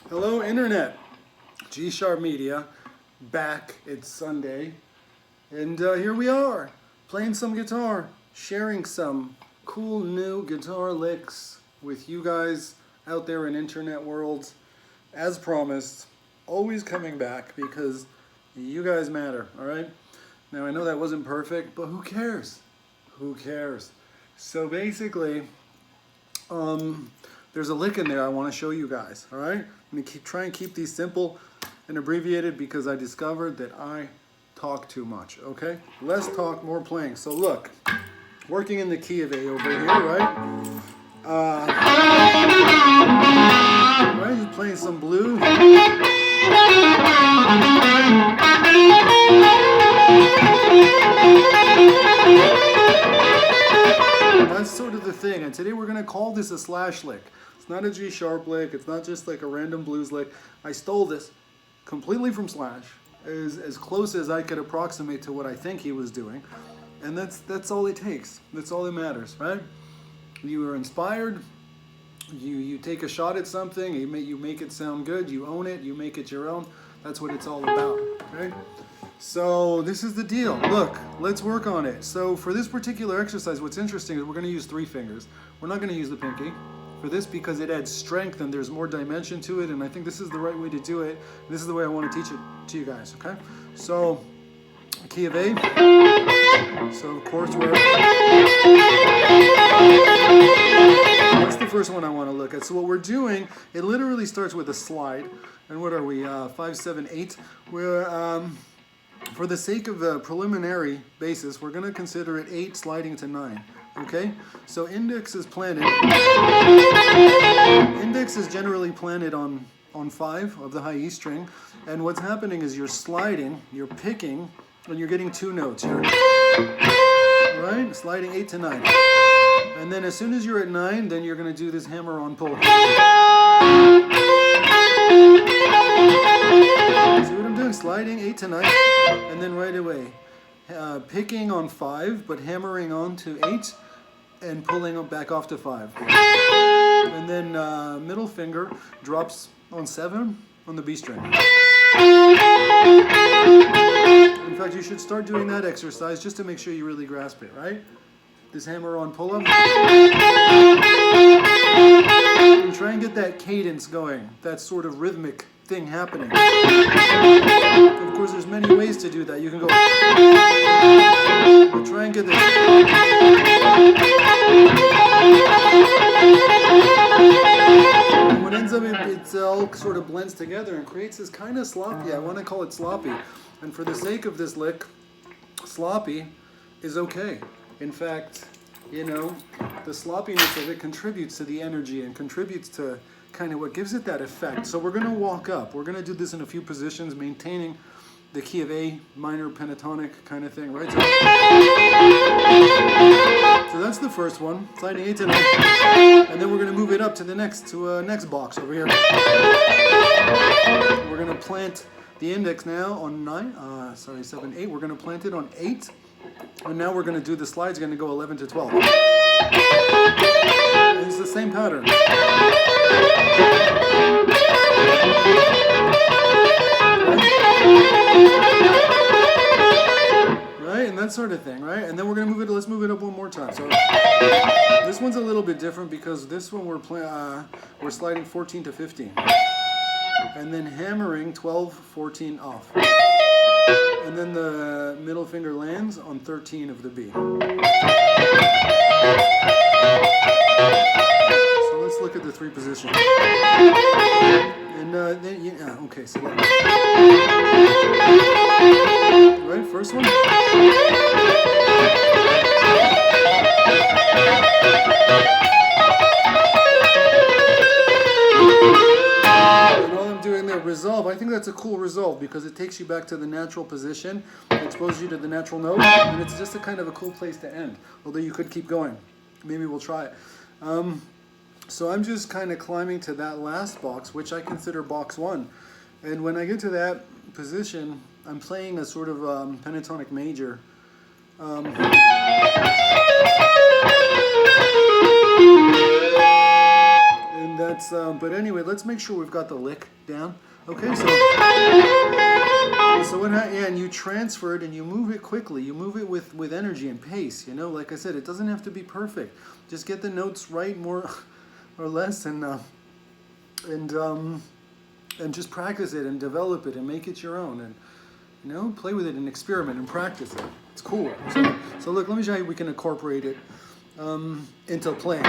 Hello, Internet. G-Sharp Media, back. It's Sunday, and here we are, playing some guitar, sharing some cool new guitar licks with you guys out there in Internet world. As promised, always coming back because you guys matter, all right? Now, I know that wasn't perfect, but who cares? Who cares? So basically, there's a lick in there I want to show you guys, all right? I'm going to try and keep these simple and abbreviated because I discovered that I talk too much, okay? Less talk, more playing. So look, working in the key of A over here, right? Right, just playing some blues. That's sort of the thing, and today we're going to call this a slash lick. It's not a G sharp lick, it's not just like a random blues lick. I stole this completely from Slash, as close as I could approximate to what I think he was doing, and that's all it takes. That's all that matters, right? You are inspired, you take a shot at something, you make it sound good, you own it, you make it your own. That's what it's all about, okay? So this is the deal. Look, let's work on it. So for this particular exercise, what's interesting is we're going to use 3 fingers. We're not going to use the pinky for this because it adds strength and there's more dimension to it, and I think this is the right way to do it. This is the way I want to teach it to you guys, okay? So, key of A. So of course that's the first one I want to look at. So what we're doing, it literally starts with a slide. And what are we, 5, 7, 8? We're, for the sake of the preliminary basis, we're going to consider it 8 sliding to 9. Okay? So index is planted. Index is generally planted on 5 of the high E string. And what's happening is you're sliding, you're picking, and you're getting 2 notes here. Right? Sliding 8 to 9. And then as soon as you're at 9, then you're going to do this hammer on pull. See what I'm doing? Sliding 8 to 9, and then right away, picking on 5, but hammering on to 8, and pulling back off to 5. And then middle finger drops on 7 on the B string. In fact, you should start doing that exercise just to make sure you really grasp it, right? This hammer on pull up. And try and get that cadence going, that sort of rhythmic thing happening. Of course, there's many ways to do that. You can go, but try and get this. And what ends up, it all sort of blends together and creates this kind of sloppy. I want to call it sloppy. And for the sake of this lick, sloppy is okay. In fact, you know, the sloppiness of it contributes to the energy and contributes to kind of what gives it that effect. So we're going to walk up. We're going to do this in a few positions, maintaining the key of A, minor pentatonic kind of thing, right? So that's the first one, sliding 8 to 9. And then we're going to move it up to the next box over here. We're going to plant the index now on 7, 8. We're going to plant it on 8. And now we're going to do the slides, going to go 11 to 12. And it's the same pattern. that sort of thing, right? And then we're gonna move it. Let's move it up one more time. So this one's a little bit different because this one we're sliding 14 to 15, and then hammering 12, 14 off, and then the middle finger lands on 13 of the B. So let's look at the three positions. And then okay, so right, first one. And all I'm doing there, resolve. I think that's a cool resolve because it takes you back to the natural position, exposes you to the natural note, and it's just a kind of a cool place to end. Although you could keep going. Maybe we'll try it. So I'm just kind of climbing to that last box, which I consider box 1. And when I get to that position, I'm playing a sort of pentatonic major. And that's, but anyway, let's make sure we've got the lick down. Okay, so and you transfer it and you move it quickly. You move it with energy and pace. You know, like I said, it doesn't have to be perfect. Just get the notes right, more or less, and just practice it and develop it and make it your own, and you know, play with it and experiment and practice it. It's cool. So look, let me show you how we can incorporate it into playing.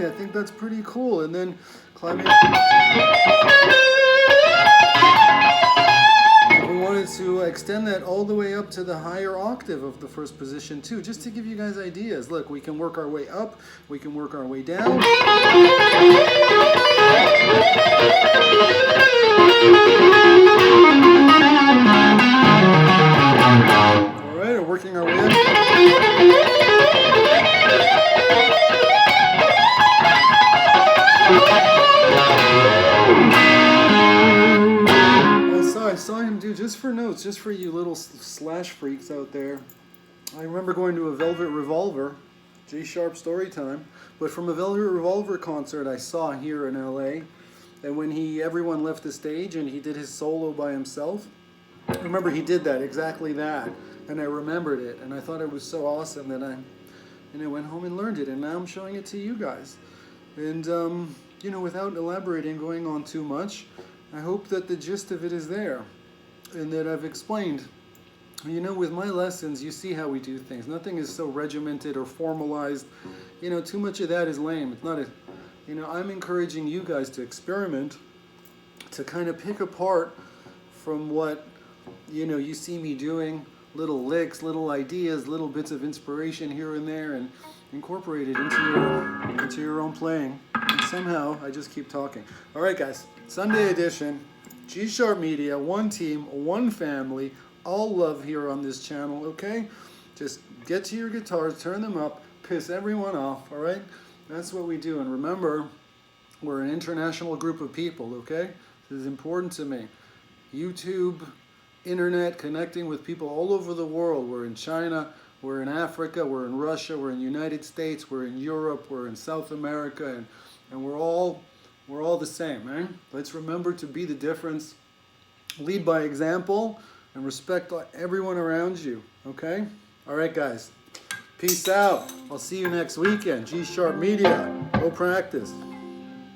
I think that's pretty cool. And then climbing. We wanted to extend that all the way up to the higher octave of the first position too, just to give you guys ideas. Look, we can work our way up, we can work our way down. All right, we're working our way up. I saw him do, just for notes, just for you little slash freaks out there. I remember going to a Velvet Revolver, G Sharp story time, but from a Velvet Revolver concert I saw here in LA, and when everyone left the stage and he did his solo by himself, I remember he did that, exactly that, and I remembered it, and I thought it was so awesome that I went home and learned it, and now I'm showing it to you guys. And you know, without elaborating, going on too much, I hope that the gist of it is there and that I've explained. You know, with my lessons, you see how we do things. Nothing is so regimented or formalized. You know, too much of that is lame. It's not you know, I'm encouraging you guys to experiment, to kind of pick apart from what, you know, you see me doing, little licks, little ideas, little bits of inspiration here and there, and incorporate it into your own playing. And somehow I just keep talking. All right, guys, Sunday edition, G Sharp Media, one team, one family, all love here on this channel. Okay, just get to your guitars, turn them up, piss everyone off. All right, that's what we do. And remember, we're an international group of people. Okay, this is important to me. YouTube, internet, connecting with people all over the world. We're in China, we're in Africa, we're in Russia, we're in the United States, we're in Europe, we're in South America, and we're all the same, eh? Let's remember to be the difference, lead by example, and respect everyone around you, okay? All right, guys, peace out. I'll see you next weekend. G Sharp Media, go practice.